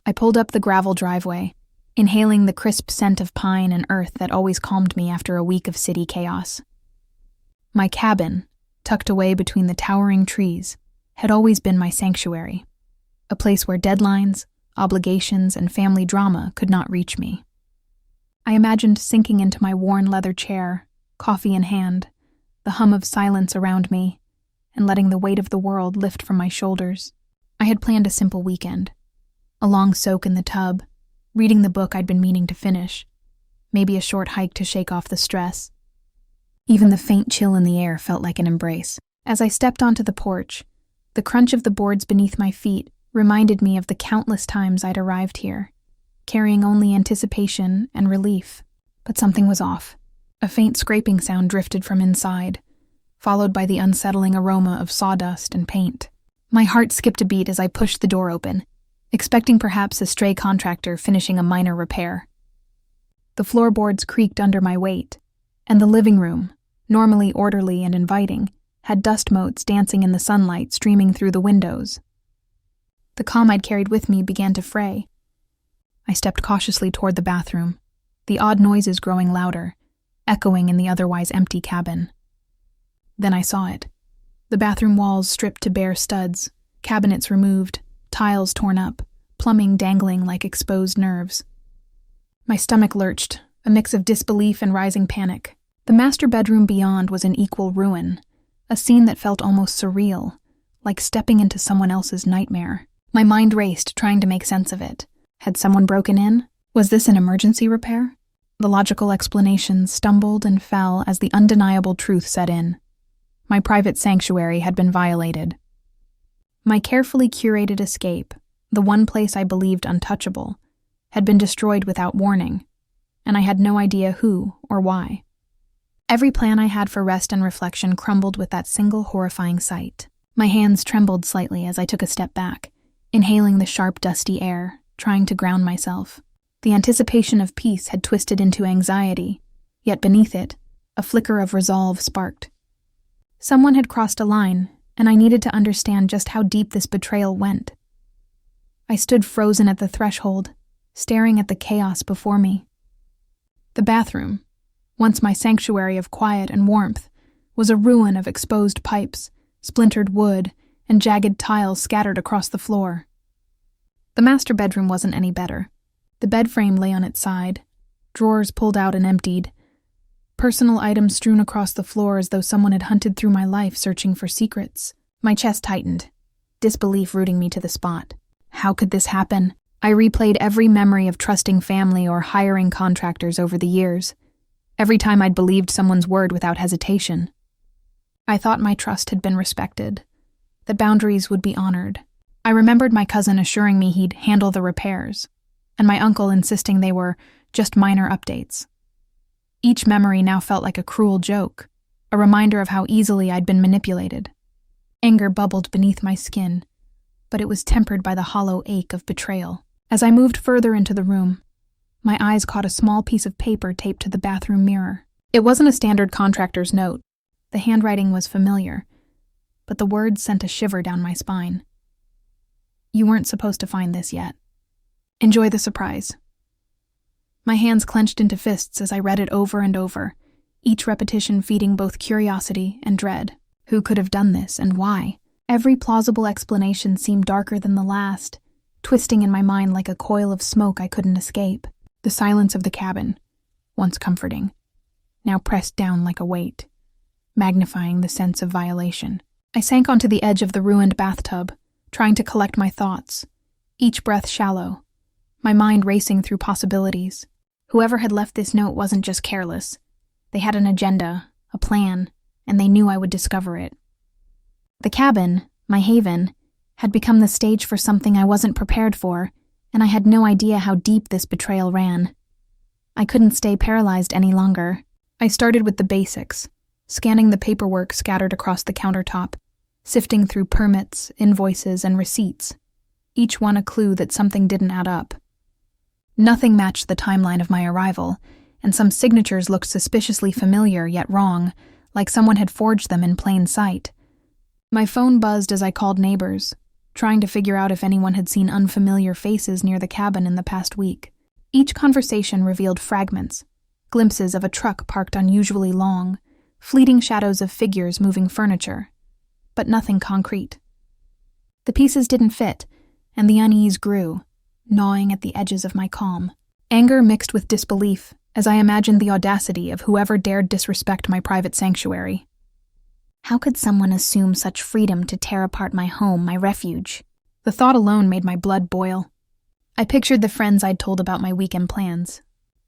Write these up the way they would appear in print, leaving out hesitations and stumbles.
I pulled up the gravel driveway, inhaling the crisp scent of pine and earth that always calmed me after a week of city chaos. My cabin, tucked away between the towering trees, had always been my sanctuary, a place where deadlines, obligations, and family drama could not reach me. I imagined sinking into my worn leather chair, coffee in hand, the hum of silence around me, and letting the weight of the world lift from my shoulders. I had planned a simple weekend, a long soak in the tub, reading the book I'd been meaning to finish, maybe a short hike to shake off the stress. Even the faint chill in the air felt like an embrace. As I stepped onto the porch, the crunch of the boards beneath my feet reminded me of the countless times I'd arrived here, carrying only anticipation and relief. But something was off. A faint scraping sound drifted from inside, followed by the unsettling aroma of sawdust and paint. My heart skipped a beat as I pushed the door open, expecting perhaps a stray contractor finishing a minor repair. The floorboards creaked under my weight, and the living room, normally orderly and inviting, had dust motes dancing in the sunlight streaming through the windows. The calm I'd carried with me began to fray. I stepped cautiously toward the bathroom, the odd noises growing louder, echoing in the otherwise empty cabin. Then I saw it. The bathroom walls stripped to bare studs, cabinets removed, tiles torn up, plumbing dangling like exposed nerves. My stomach lurched, a mix of disbelief and rising panic. The master bedroom beyond was in equal ruin, a scene that felt almost surreal, like stepping into someone else's nightmare. My mind raced, trying to make sense of it. Had someone broken in? Was this an emergency repair? The logical explanations stumbled and fell as the undeniable truth set in. My private sanctuary had been violated. My carefully curated escape, the one place I believed untouchable, had been destroyed without warning, and I had no idea who or why. Every plan I had for rest and reflection crumbled with that single horrifying sight. My hands trembled slightly as I took a step back, inhaling the sharp, dusty air, trying to ground myself. The anticipation of peace had twisted into anxiety, yet beneath it, a flicker of resolve sparked. Someone had crossed a line, and I needed to understand just how deep this betrayal went. I stood frozen at the threshold, staring at the chaos before me. The bathroom, once my sanctuary of quiet and warmth, was a ruin of exposed pipes, splintered wood, and jagged tiles scattered across the floor. The master bedroom wasn't any better. The bed frame lay on its side, drawers pulled out and emptied, personal items strewn across the floor as though someone had hunted through my life searching for secrets. My chest tightened, disbelief rooting me to the spot. How could this happen? I replayed every memory of trusting family or hiring contractors over the years, every time I'd believed someone's word without hesitation. I thought my trust had been respected, that boundaries would be honored. I remembered my cousin assuring me he'd handle the repairs, and my uncle insisting they were just minor updates. Each memory now felt like a cruel joke, a reminder of how easily I'd been manipulated. Anger bubbled beneath my skin, but it was tempered by the hollow ache of betrayal. As I moved further into the room, my eyes caught a small piece of paper taped to the bathroom mirror. It wasn't a standard contractor's note. The handwriting was familiar, but the words sent a shiver down my spine. You weren't supposed to find this yet. Enjoy the surprise. My hands clenched into fists as I read it over and over, each repetition feeding both curiosity and dread. Who could have done this, and why? Every plausible explanation seemed darker than the last, twisting in my mind like a coil of smoke I couldn't escape. The silence of the cabin, once comforting, now pressed down like a weight, magnifying the sense of violation. I sank onto the edge of the ruined bathtub, trying to collect my thoughts, each breath shallow, my mind racing through possibilities. Whoever had left this note wasn't just careless. They had an agenda, a plan, and they knew I would discover it. The cabin, my haven, had become the stage for something I wasn't prepared for, and I had no idea how deep this betrayal ran. I couldn't stay paralyzed any longer. I started with the basics, scanning the paperwork scattered across the countertop, sifting through permits, invoices, and receipts, each one a clue that something didn't add up. Nothing matched the timeline of my arrival, and some signatures looked suspiciously familiar yet wrong, like someone had forged them in plain sight. My phone buzzed as I called neighbors, trying to figure out if anyone had seen unfamiliar faces near the cabin in the past week. Each conversation revealed fragments, glimpses of a truck parked unusually long, fleeting shadows of figures moving furniture, but nothing concrete. The pieces didn't fit, and the unease grew, gnawing at the edges of my calm. Anger mixed with disbelief as I imagined the audacity of whoever dared disrespect my private sanctuary. How could someone assume such freedom to tear apart my home, my refuge? The thought alone made my blood boil. I pictured the friends I'd told about my weekend plans,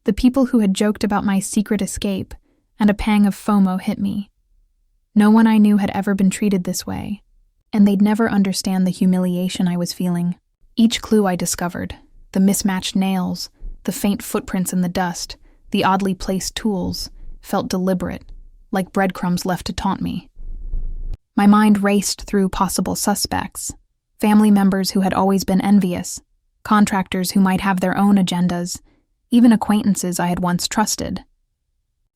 the people who had joked about my secret escape, and a pang of FOMO hit me. No one I knew had ever been treated this way, and they'd never understand the humiliation I was feeling. Each clue I discovered, the mismatched nails, the faint footprints in the dust, the oddly placed tools, felt deliberate, like breadcrumbs left to taunt me. My mind raced through possible suspects, family members who had always been envious, contractors who might have their own agendas, even acquaintances I had once trusted.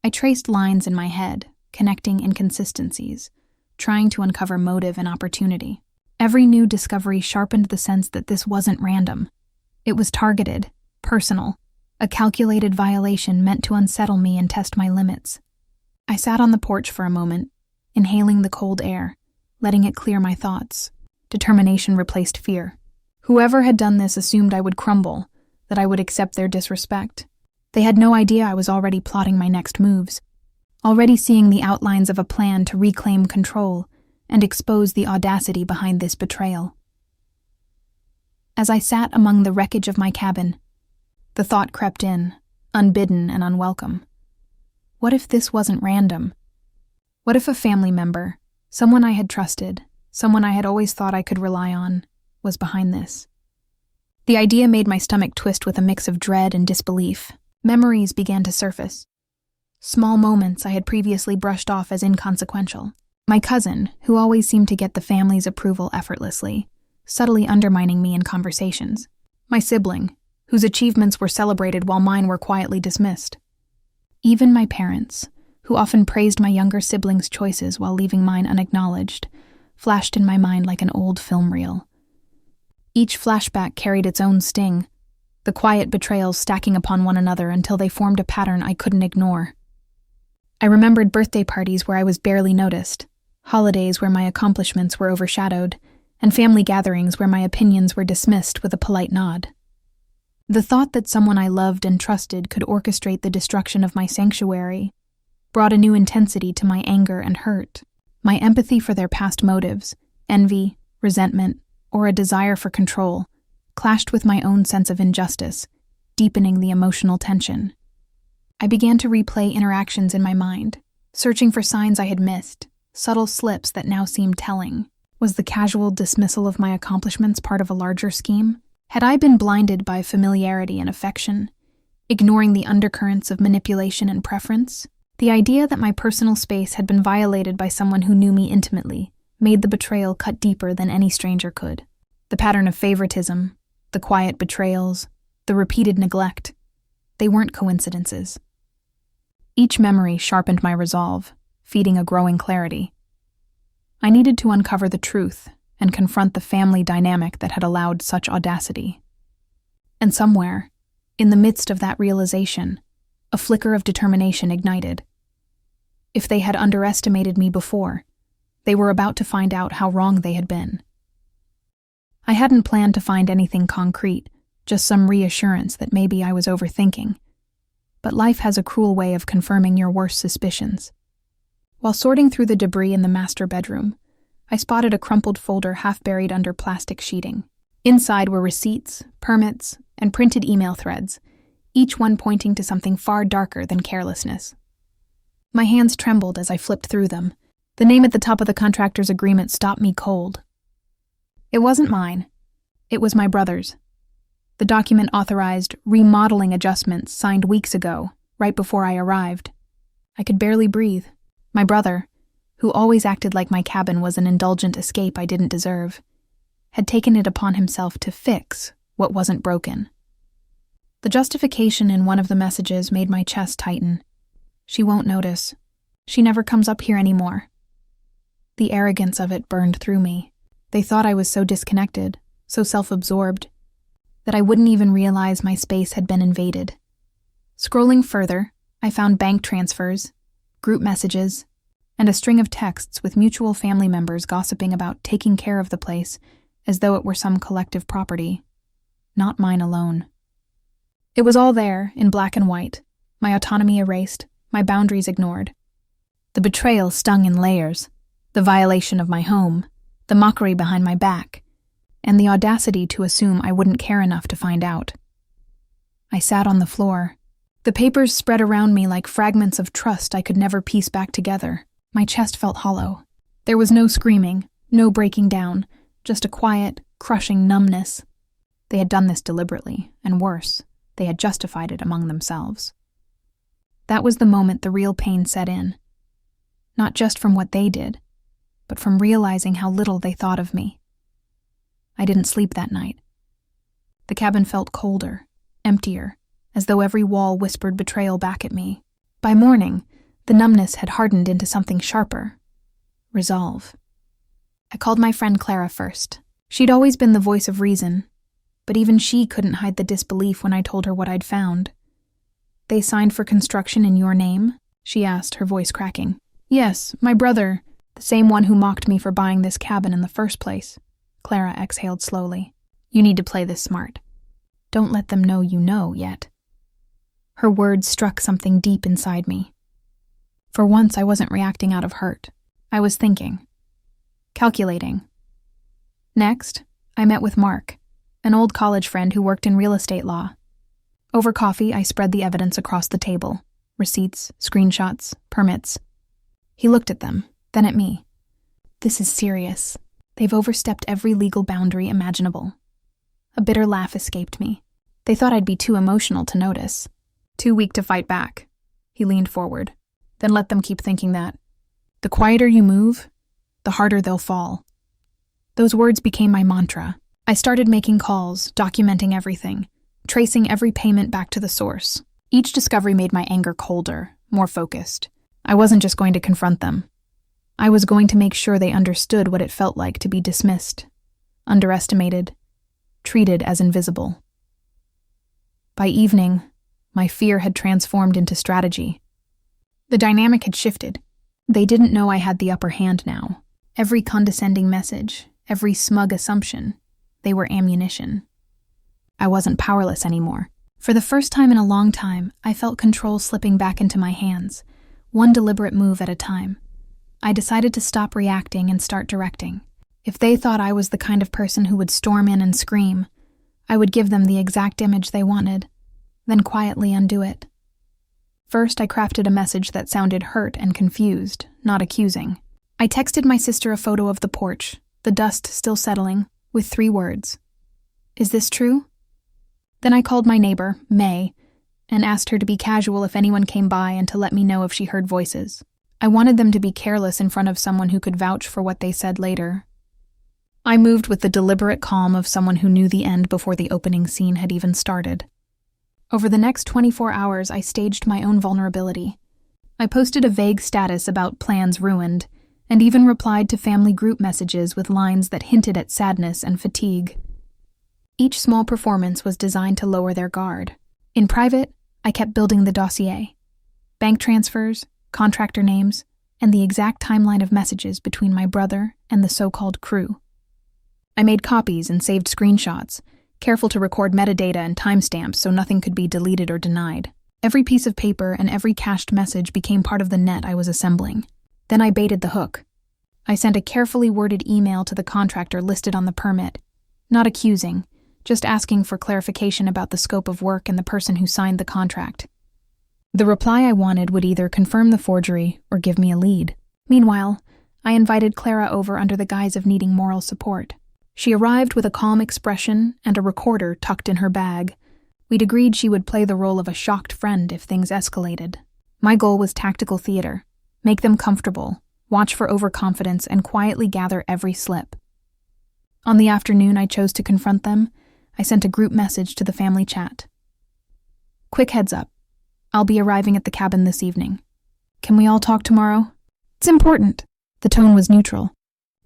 I traced lines in my head, connecting inconsistencies, trying to uncover motive and opportunity. Every new discovery sharpened the sense that this wasn't random. It was targeted, personal, a calculated violation meant to unsettle me and test my limits. I sat on the porch for a moment, inhaling the cold air, letting it clear my thoughts. Determination replaced fear. Whoever had done this assumed I would crumble, that I would accept their disrespect. They had no idea I was already plotting my next moves, already seeing the outlines of a plan to reclaim control and expose the audacity behind this betrayal. As I sat among the wreckage of my cabin, the thought crept in, unbidden and unwelcome. What if this wasn't random? What if a family member, someone I had trusted, someone I had always thought I could rely on, was behind this? The idea made my stomach twist with a mix of dread and disbelief. Memories began to surface. Small moments I had previously brushed off as inconsequential. My cousin, who always seemed to get the family's approval effortlessly, subtly undermining me in conversations. My sibling, whose achievements were celebrated while mine were quietly dismissed. Even my parents, who often praised my younger siblings' choices while leaving mine unacknowledged, flashed in my mind like an old film reel. Each flashback carried its own sting, the quiet betrayals stacking upon one another until they formed a pattern I couldn't ignore. I remembered birthday parties where I was barely noticed, holidays where my accomplishments were overshadowed, and family gatherings where my opinions were dismissed with a polite nod. The thought that someone I loved and trusted could orchestrate the destruction of my sanctuary brought a new intensity to my anger and hurt. My empathy for their past motives, envy, resentment, or a desire for control, clashed with my own sense of injustice, deepening the emotional tension. I began to replay interactions in my mind, searching for signs I had missed, subtle slips that now seemed telling. Was the casual dismissal of my accomplishments part of a larger scheme? Had I been blinded by familiarity and affection, ignoring the undercurrents of manipulation and preference? The idea that my personal space had been violated by someone who knew me intimately made the betrayal cut deeper than any stranger could. The pattern of favoritism, the quiet betrayals, the repeated neglect, they weren't coincidences. Each memory sharpened my resolve, feeding a growing clarity. I needed to uncover the truth and confront the family dynamic that had allowed such audacity. And somewhere, in the midst of that realization, a flicker of determination ignited. If they had underestimated me before, they were about to find out how wrong they had been. I hadn't planned to find anything concrete, just some reassurance that maybe I was overthinking. But life has a cruel way of confirming your worst suspicions. While sorting through the debris in the master bedroom, I spotted a crumpled folder half buried under plastic sheeting. Inside were receipts, permits, and printed email threads, each one pointing to something far darker than carelessness. My hands trembled as I flipped through them. The name at the top of the contractor's agreement stopped me cold. It wasn't mine. It was my brother's. The document authorized remodeling adjustments signed weeks ago, right before I arrived. I could barely breathe. My brother, who always acted like my cabin was an indulgent escape I didn't deserve, had taken it upon himself to fix what wasn't broken. The justification in one of the messages made my chest tighten. She won't notice. She never comes up here anymore. The arrogance of it burned through me. They thought I was so disconnected, so self-absorbed, that I wouldn't even realize my space had been invaded. Scrolling further, I found bank transfers, group messages, and a string of texts with mutual family members gossiping about taking care of the place as though it were some collective property, not mine alone. It was all there, in black and white, my autonomy erased, my boundaries ignored. The betrayal stung in layers, the violation of my home, the mockery behind my back, and the audacity to assume I wouldn't care enough to find out. I sat on the floor. The papers spread around me like fragments of trust I could never piece back together. My chest felt hollow. There was no screaming, no breaking down, just a quiet, crushing numbness. They had done this deliberately, and worse, they had justified it among themselves. That was the moment the real pain set in. Not just from what they did, but from realizing how little they thought of me. I didn't sleep that night. The cabin felt colder, emptier, as though every wall whispered betrayal back at me. By morning, the numbness had hardened into something sharper. Resolve. I called my friend Clara first. She'd always been the voice of reason, but even she couldn't hide the disbelief when I told her what I'd found. "They signed for construction in your name?" she asked, her voice cracking. "Yes, my brother, the same one who mocked me for buying this cabin in the first place." Clara exhaled slowly. "You need to play this smart. Don't let them know you know yet." Her words struck something deep inside me. For once, I wasn't reacting out of hurt. I was thinking. Calculating. Next, I met with Mark, an old college friend who worked in real estate law. Over coffee, I spread the evidence across the table. Receipts, screenshots, permits. He looked at them, then at me. "This is serious. They've overstepped every legal boundary imaginable." A bitter laugh escaped me. They thought I'd be too emotional to notice. Too weak to fight back. He leaned forward. "Then let them keep thinking that. The quieter you move, the harder they'll fall." Those words became my mantra. I started making calls, documenting everything, tracing every payment back to the source. Each discovery made my anger colder, more focused. I wasn't just going to confront them. I was going to make sure they understood what it felt like to be dismissed, underestimated, treated as invisible. By evening, my fear had transformed into strategy. The dynamic had shifted. They didn't know I had the upper hand now. Every condescending message, every smug assumption, they were ammunition. I wasn't powerless anymore. For the first time in a long time, I felt control slipping back into my hands, one deliberate move at a time. I decided to stop reacting and start directing. If they thought I was the kind of person who would storm in and scream, I would give them the exact image they wanted, then quietly undo it. First, I crafted a message that sounded hurt and confused, not accusing. I texted my sister a photo of the porch, the dust still settling, with 3 words. "Is this true?" Then I called my neighbor, May, and asked her to be casual if anyone came by and to let me know if she heard voices. I wanted them to be careless in front of someone who could vouch for what they said later. I moved with the deliberate calm of someone who knew the end before the opening scene had even started. Over the next 24 hours, I staged my own vulnerability. I posted a vague status about plans ruined, and even replied to family group messages with lines that hinted at sadness and fatigue. Each small performance was designed to lower their guard. In private, I kept building the dossier. Bank transfers, contractor names, and the exact timeline of messages between my brother and the so-called crew. I made copies and saved screenshots, careful to record metadata and timestamps so nothing could be deleted or denied. Every piece of paper and every cached message became part of the net I was assembling. Then I baited the hook. I sent a carefully worded email to the contractor listed on the permit, not accusing, just asking for clarification about the scope of work and the person who signed the contract. The reply I wanted would either confirm the forgery or give me a lead. Meanwhile, I invited Clara over under the guise of needing moral support. She arrived with a calm expression and a recorder tucked in her bag. We'd agreed she would play the role of a shocked friend if things escalated. My goal was tactical theater. Make them comfortable, watch for overconfidence, and quietly gather every slip. On the afternoon I chose to confront them, I sent a group message to the family chat. "Quick heads up. I'll be arriving at the cabin this evening. Can we all talk tomorrow? It's important." The tone was neutral.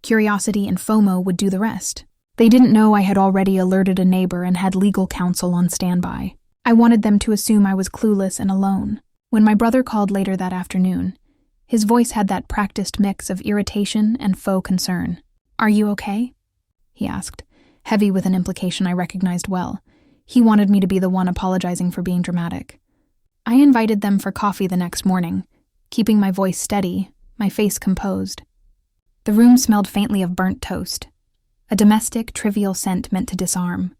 Curiosity and FOMO would do the rest. They didn't know I had already alerted a neighbor and had legal counsel on standby. I wanted them to assume I was clueless and alone. When my brother called later that afternoon, his voice had that practiced mix of irritation and faux concern. "Are you okay?" he asked, heavy with an implication I recognized well. He wanted me to be the one apologizing for being dramatic. I invited them for coffee the next morning, keeping my voice steady, my face composed. The room smelled faintly of burnt toast, a domestic, trivial scent meant to disarm.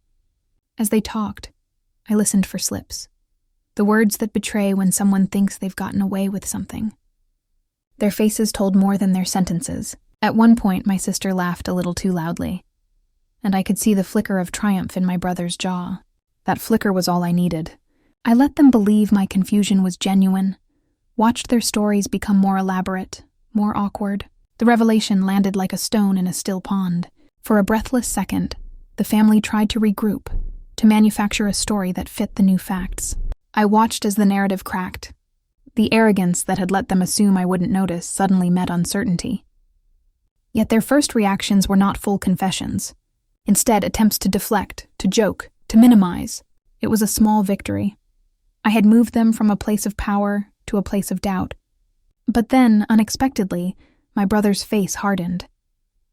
As they talked, I listened for slips, the words that betray when someone thinks they've gotten away with something. Their faces told more than their sentences. At one point, my sister laughed a little too loudly, and I could see the flicker of triumph in my brother's jaw. That flicker was all I needed. I let them believe my confusion was genuine, watched their stories become more elaborate, more awkward. The revelation landed like a stone in a still pond. For a breathless second, the family tried to regroup, to manufacture a story that fit the new facts. I watched as the narrative cracked. The arrogance that had let them assume I wouldn't notice suddenly met uncertainty. Yet their first reactions were not full confessions. Instead, attempts to deflect, to joke, to minimize. It was a small victory. I had moved them from a place of power to a place of doubt. But then, unexpectedly, my brother's face hardened.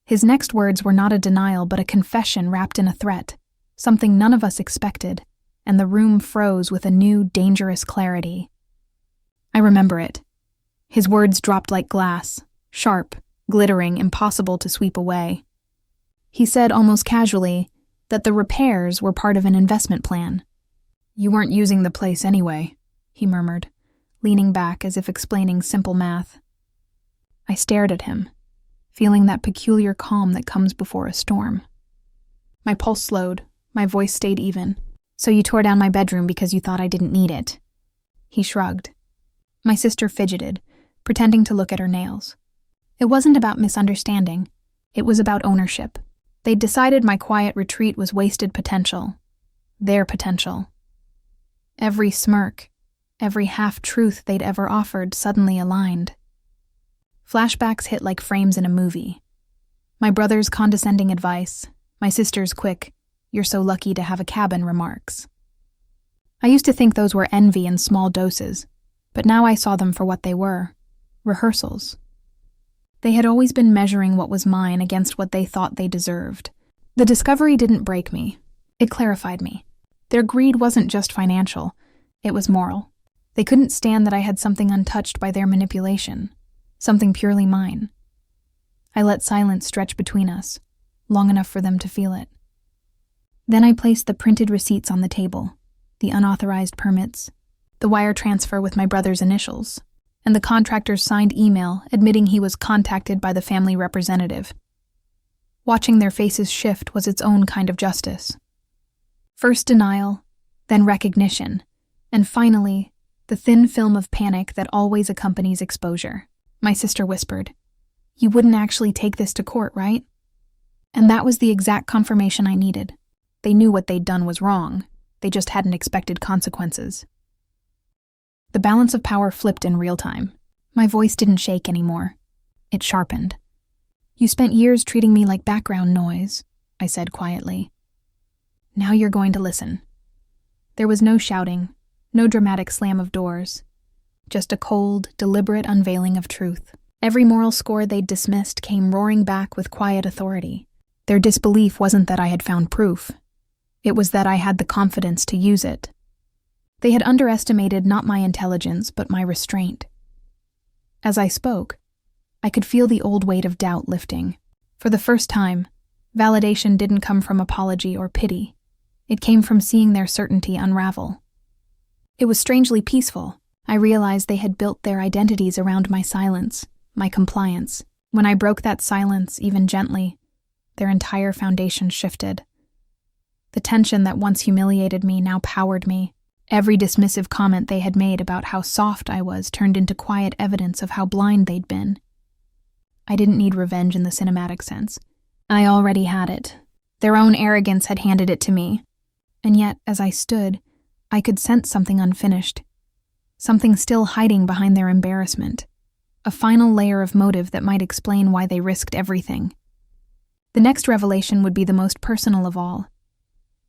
His next words were not a denial but a confession wrapped in a threat, something none of us expected, and the room froze with a new, dangerous clarity. I remember it. His words dropped like glass, sharp, glittering, impossible to sweep away. He said almost casually that the repairs were part of an investment plan. "You weren't using the place anyway," he murmured, leaning back as if explaining simple math. I stared at him, feeling that peculiar calm that comes before a storm. My pulse slowed, my voice stayed even. "So you tore down my bedroom because you thought I didn't need it?" He shrugged. My sister fidgeted, pretending to look at her nails. It wasn't about misunderstanding. It was about ownership. They'd decided my quiet retreat was wasted potential. Their potential. Every smirk, every half-truth they'd ever offered suddenly aligned. Flashbacks hit like frames in a movie. My brother's condescending advice, my sister's quick, "You're so lucky to have a cabin" remarks. I used to think those were envy in small doses, but now I saw them for what they were, rehearsals. They had always been measuring what was mine against what they thought they deserved. The discovery didn't break me. It clarified me. Their greed wasn't just financial, it was moral. They couldn't stand that I had something untouched by their manipulation, something purely mine. I let silence stretch between us, long enough for them to feel it. Then I placed the printed receipts on the table, the unauthorized permits, the wire transfer with my brother's initials, and the contractor's signed email admitting he was contacted by the family representative. Watching their faces shift was its own kind of justice. First denial, then recognition, and finally, the thin film of panic that always accompanies exposure. My sister whispered, "You wouldn't actually take this to court, right?" And that was the exact confirmation I needed. They knew what they'd done was wrong. They just hadn't expected consequences. The balance of power flipped in real time. My voice didn't shake anymore. It sharpened. "You spent years treating me like background noise," I said quietly. "Now you're going to listen." There was no shouting, no dramatic slam of doors. Just a cold, deliberate unveiling of truth. Every moral score they'd dismissed came roaring back with quiet authority. Their disbelief wasn't that I had found proof. It was that I had the confidence to use it. They had underestimated not my intelligence, but my restraint. As I spoke, I could feel the old weight of doubt lifting. For the first time, validation didn't come from apology or pity. It came from seeing their certainty unravel. It was strangely peaceful. I realized they had built their identities around my silence, my compliance. When I broke that silence, even gently, their entire foundation shifted. The tension that once humiliated me now powered me. Every dismissive comment they had made about how soft I was turned into quiet evidence of how blind they'd been. I didn't need revenge in the cinematic sense. I already had it. Their own arrogance had handed it to me. And yet, as I stood, I could sense something unfinished. Something still hiding behind their embarrassment. A final layer of motive that might explain why they risked everything. The next revelation would be the most personal of all.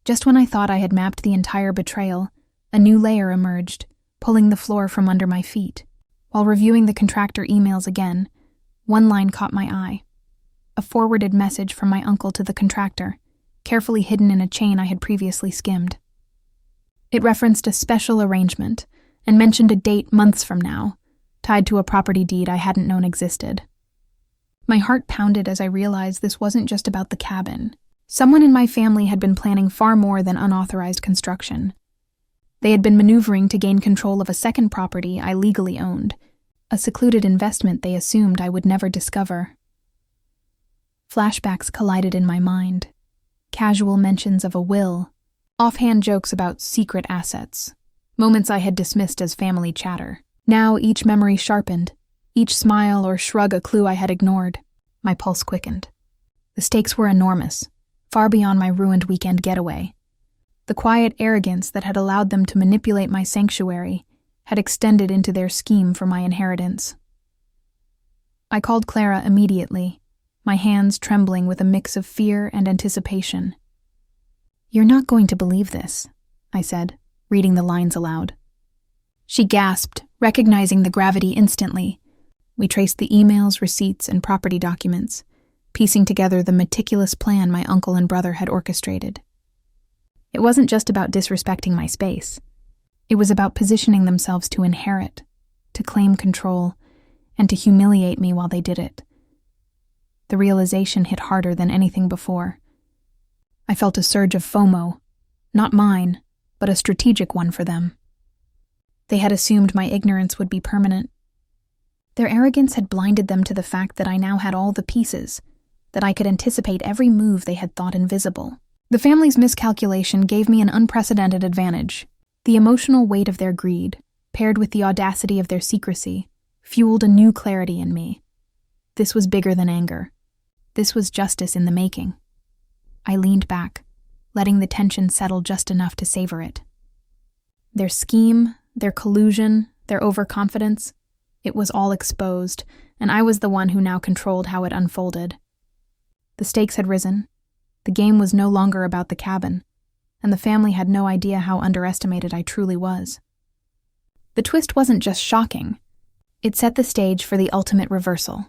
Just when I thought I had mapped the entire betrayal, a new layer emerged, pulling the floor from under my feet. While reviewing the contractor emails again, one line caught my eye. A forwarded message from my uncle to the contractor, carefully hidden in a chain I had previously skimmed. It referenced a special arrangement and mentioned a date months from now, tied to a property deed I hadn't known existed. My heart pounded as I realized this wasn't just about the cabin. Someone in my family had been planning far more than unauthorized construction. They had been maneuvering to gain control of a second property I legally owned, a secluded investment they assumed I would never discover. Flashbacks collided in my mind. Casual mentions of a will, offhand jokes about secret assets, moments I had dismissed as family chatter. Now each memory sharpened, each smile or shrug a clue I had ignored. My pulse quickened. The stakes were enormous, far beyond my ruined weekend getaway. The quiet arrogance that had allowed them to manipulate my sanctuary had extended into their scheme for my inheritance. I called Clara immediately, my hands trembling with a mix of fear and anticipation. "You're not going to believe this," I said, reading the lines aloud. She gasped, recognizing the gravity instantly. We traced the emails, receipts, and property documents, piecing together the meticulous plan my uncle and brother had orchestrated. It wasn't just about disrespecting my space. It was about positioning themselves to inherit, to claim control, and to humiliate me while they did it. The realization hit harder than anything before. I felt a surge of FOMO, not mine, but a strategic one for them. They had assumed my ignorance would be permanent. Their arrogance had blinded them to the fact that I now had all the pieces, that I could anticipate every move they had thought invisible. The family's miscalculation gave me an unprecedented advantage. The emotional weight of their greed, paired with the audacity of their secrecy, fueled a new clarity in me. This was bigger than anger. This was justice in the making. I leaned back, letting the tension settle just enough to savor it. Their scheme, their collusion, their overconfidence, it was all exposed, and I was the one who now controlled how it unfolded. The stakes had risen. The game was no longer about the cabin, and the family had no idea how underestimated I truly was. The twist wasn't just shocking. It set the stage for the ultimate reversal.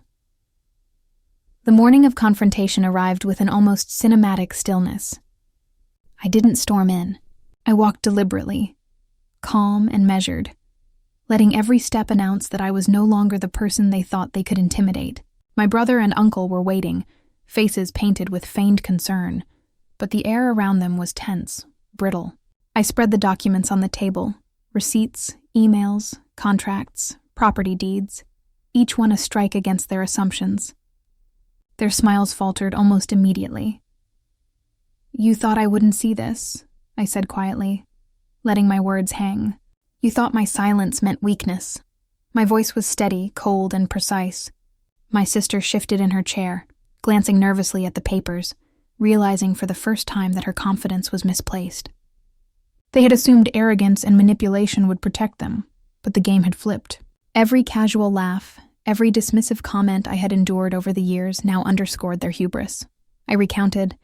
The morning of confrontation arrived with an almost cinematic stillness. I didn't storm in. I walked deliberately, calm and measured, letting every step announce that I was no longer the person they thought they could intimidate. My brother and uncle were waiting, faces painted with feigned concern, but the air around them was tense, brittle. I spread the documents on the table, receipts, emails, contracts, property deeds, each one a strike against their assumptions. Their smiles faltered almost immediately. "You thought I wouldn't see this," I said quietly, letting my words hang. "You thought my silence meant weakness." My voice was steady, cold, and precise. My sister shifted in her chair, glancing nervously at the papers, realizing for the first time that her confidence was misplaced. They had assumed arrogance and manipulation would protect them, but the game had flipped. Every casual laugh, every dismissive comment I had endured over the years now underscored their hubris. I recounted,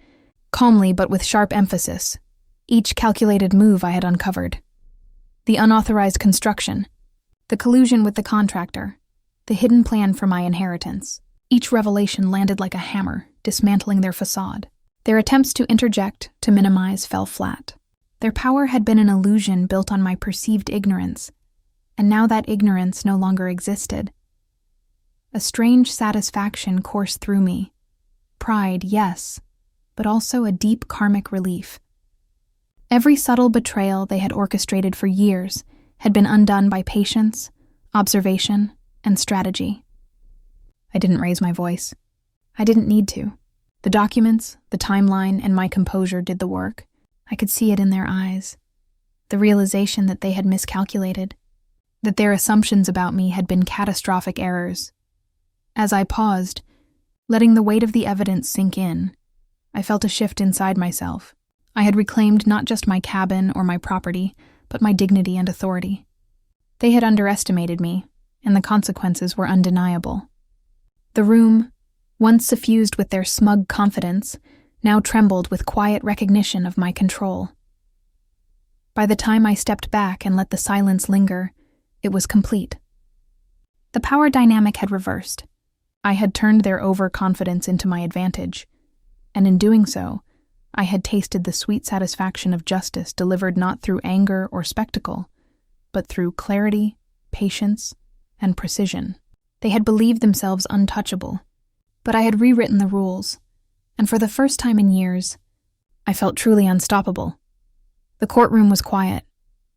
calmly but with sharp emphasis, each calculated move I had uncovered. The unauthorized construction, the collusion with the contractor, the hidden plan for my inheritance. Each revelation landed like a hammer, dismantling their facade. Their attempts to interject, to minimize, fell flat. Their power had been an illusion built on my perceived ignorance, and now that ignorance no longer existed. A strange satisfaction coursed through me. Pride, yes, but also a deep karmic relief. Every subtle betrayal they had orchestrated for years had been undone by patience, observation, and strategy. I didn't raise my voice. I didn't need to. The documents, the timeline, and my composure did the work. I could see it in their eyes. The realization that they had miscalculated, that their assumptions about me had been catastrophic errors. As I paused, letting the weight of the evidence sink in, I felt a shift inside myself. I had reclaimed not just my cabin or my property, but my dignity and authority. They had underestimated me, and the consequences were undeniable. The room, once suffused with their smug confidence, now trembled with quiet recognition of my control. By the time I stepped back and let the silence linger, it was complete. The power dynamic had reversed. I had turned their overconfidence into my advantage, and in doing so, I had tasted the sweet satisfaction of justice delivered not through anger or spectacle, but through clarity, patience, and precision. They had believed themselves untouchable, but I had rewritten the rules, and for the first time in years, I felt truly unstoppable. The courtroom was quiet,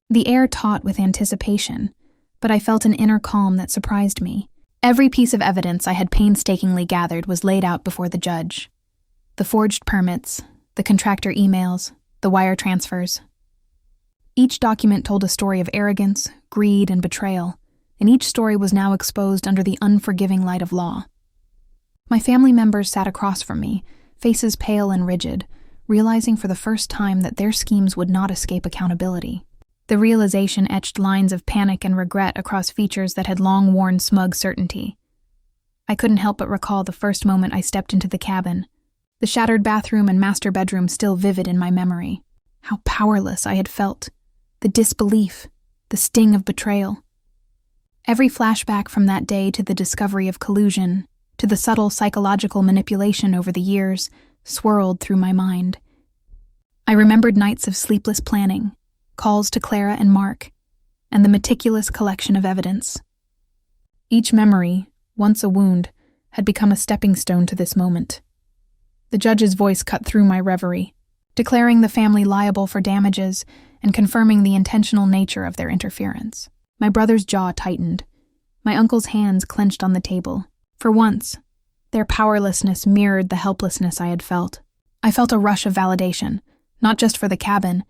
the air taut with anticipation, but I felt an inner calm that surprised me. Every piece of evidence I had painstakingly gathered was laid out before the judge. The forged permits, the contractor emails, the wire transfers. Each document told a story of arrogance, greed, and betrayal, and each story was now exposed under the unforgiving light of law. My family members sat across from me, faces pale and rigid, realizing for the first time that their schemes would not escape accountability. The realization etched lines of panic and regret across features that had long worn smug certainty. I couldn't help but recall the first moment I stepped into the cabin, the shattered bathroom and master bedroom still vivid in my memory. How powerless I had felt, the disbelief, the sting of betrayal. Every flashback from that day to the discovery of collusion, to the subtle psychological manipulation over the years, swirled through my mind. I remembered nights of sleepless planning, calls to Clara and Mark, and the meticulous collection of evidence. Each memory, once a wound, had become a stepping stone to this moment. The judge's voice cut through my reverie, declaring the family liable for damages and confirming the intentional nature of their interference. My brother's jaw tightened. My uncle's hands clenched on the table. For once, their powerlessness mirrored the helplessness I had felt. I felt a rush of validation, not just for the cabin,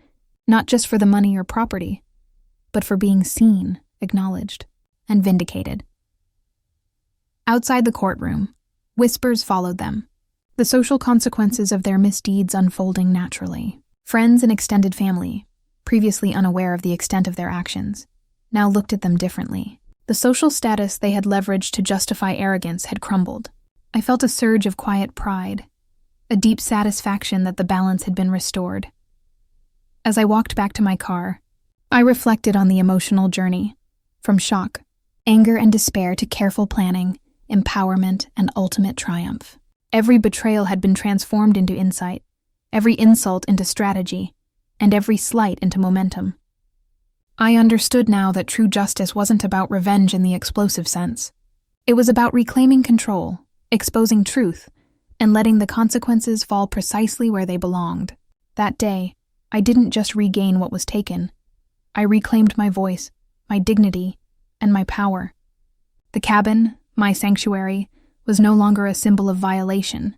not just for the money or property, but for being seen, acknowledged, and vindicated. Outside the courtroom, whispers followed them, the social consequences of their misdeeds unfolding naturally. Friends and extended family, previously unaware of the extent of their actions, now looked at them differently. The social status they had leveraged to justify arrogance had crumbled. I felt a surge of quiet pride, a deep satisfaction that the balance had been restored. As I walked back to my car, I reflected on the emotional journey, from shock, anger, and despair to careful planning, empowerment, and ultimate triumph. Every betrayal had been transformed into insight, every insult into strategy, and every slight into momentum. I understood now that true justice wasn't about revenge in the explosive sense. It was about reclaiming control, exposing truth, and letting the consequences fall precisely where they belonged. That day, I didn't just regain what was taken. I reclaimed my voice, my dignity, and my power. The cabin, my sanctuary, was no longer a symbol of violation,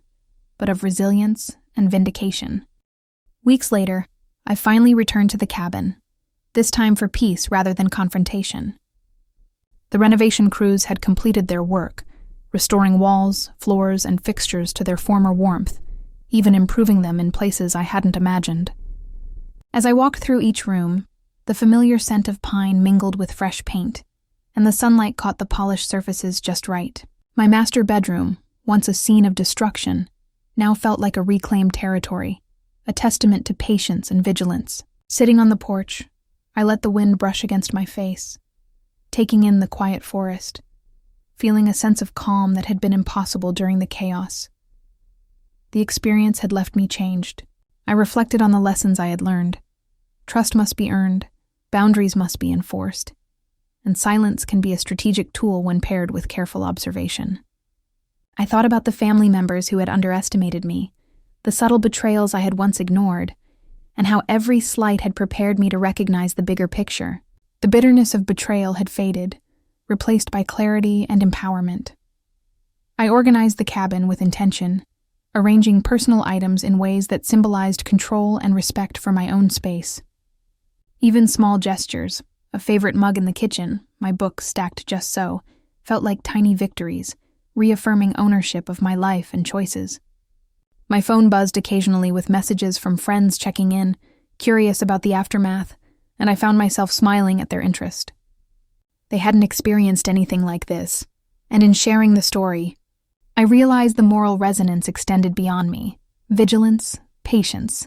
but of resilience and vindication. Weeks later, I finally returned to the cabin, this time for peace rather than confrontation. The renovation crews had completed their work, restoring walls, floors, and fixtures to their former warmth, even improving them in places I hadn't imagined. As I walked through each room, the familiar scent of pine mingled with fresh paint, and the sunlight caught the polished surfaces just right. My master bedroom, once a scene of destruction, now felt like a reclaimed territory, a testament to patience and vigilance. Sitting on the porch, I let the wind brush against my face, taking in the quiet forest, feeling a sense of calm that had been impossible during the chaos. The experience had left me changed. I reflected on the lessons I had learned. Trust must be earned, boundaries must be enforced, and silence can be a strategic tool when paired with careful observation. I thought about the family members who had underestimated me, the subtle betrayals I had once ignored, and how every slight had prepared me to recognize the bigger picture. The bitterness of betrayal had faded, replaced by clarity and empowerment. I organized the cabin with intention, arranging personal items in ways that symbolized control and respect for my own space. Even small gestures, a favorite mug in the kitchen, my book stacked just so, felt like tiny victories, reaffirming ownership of my life and choices. My phone buzzed occasionally with messages from friends checking in, curious about the aftermath, and I found myself smiling at their interest. They hadn't experienced anything like this, and in sharing the story, I realized the moral resonance extended beyond me. Vigilance, patience,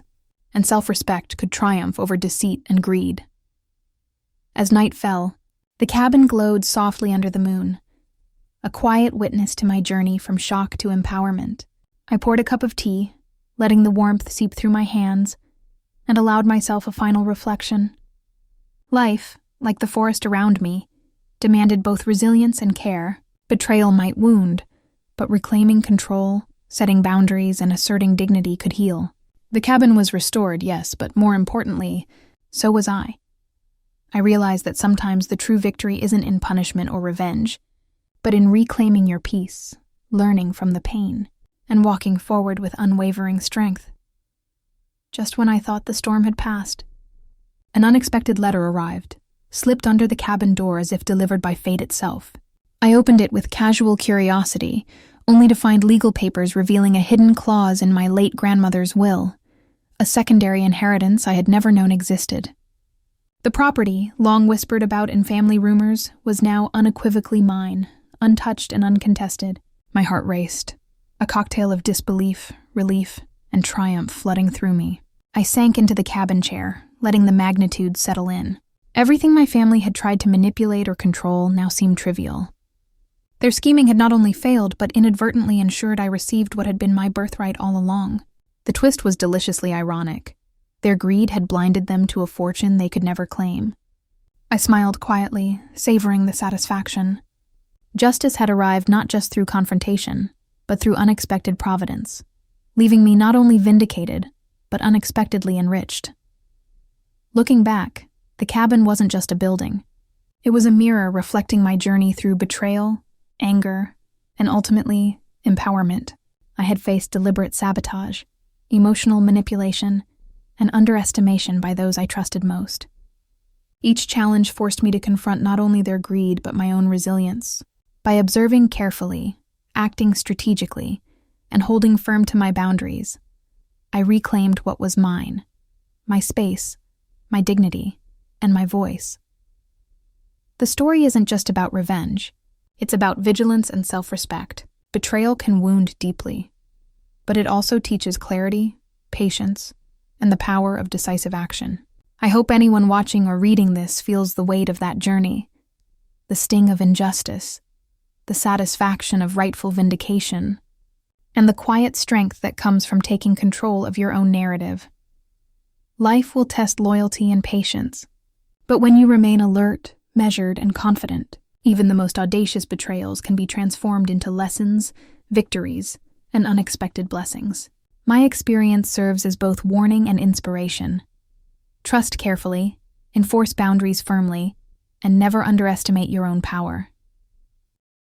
and self-respect could triumph over deceit and greed. As night fell, the cabin glowed softly under the moon, a quiet witness to my journey from shock to empowerment. I poured a cup of tea, letting the warmth seep through my hands, and allowed myself a final reflection. Life, like the forest around me, demanded both resilience and care. Betrayal might wound, but reclaiming control, setting boundaries, and asserting dignity could heal. The cabin was restored, yes, but more importantly, so was I. I realized that sometimes the true victory isn't in punishment or revenge, but in reclaiming your peace, learning from the pain, and walking forward with unwavering strength. Just when I thought the storm had passed, an unexpected letter arrived, slipped under the cabin door as if delivered by fate itself. I opened it with casual curiosity, only to find legal papers revealing a hidden clause in my late grandmother's will, a secondary inheritance I had never known existed. The property, long whispered about in family rumors, was now unequivocally mine, untouched and uncontested. My heart raced, a cocktail of disbelief, relief, and triumph flooding through me. I sank into the cabin chair, letting the magnitude settle in. Everything my family had tried to manipulate or control now seemed trivial. Their scheming had not only failed, but inadvertently ensured I received what had been my birthright all along. The twist was deliciously ironic. Their greed had blinded them to a fortune they could never claim. I smiled quietly, savoring the satisfaction. Justice had arrived not just through confrontation, but through unexpected providence, leaving me not only vindicated, but unexpectedly enriched. Looking back, the cabin wasn't just a building. It was a mirror reflecting my journey through betrayal, anger, and ultimately, empowerment. I had faced deliberate sabotage, emotional manipulation, and underestimation by those I trusted most. Each challenge forced me to confront not only their greed but my own resilience. By observing carefully, acting strategically, and holding firm to my boundaries, I reclaimed what was mine, my space, my dignity, and my voice. The story isn't just about revenge. It's about vigilance and self-respect. Betrayal can wound deeply, but it also teaches clarity, patience, and the power of decisive action. I hope anyone watching or reading this feels the weight of that journey, the sting of injustice, the satisfaction of rightful vindication, and the quiet strength that comes from taking control of your own narrative. Life will test loyalty and patience, but when you remain alert, measured, and confident, even the most audacious betrayals can be transformed into lessons, victories, and unexpected blessings. My experience serves as both warning and inspiration. Trust carefully, enforce boundaries firmly, and never underestimate your own power.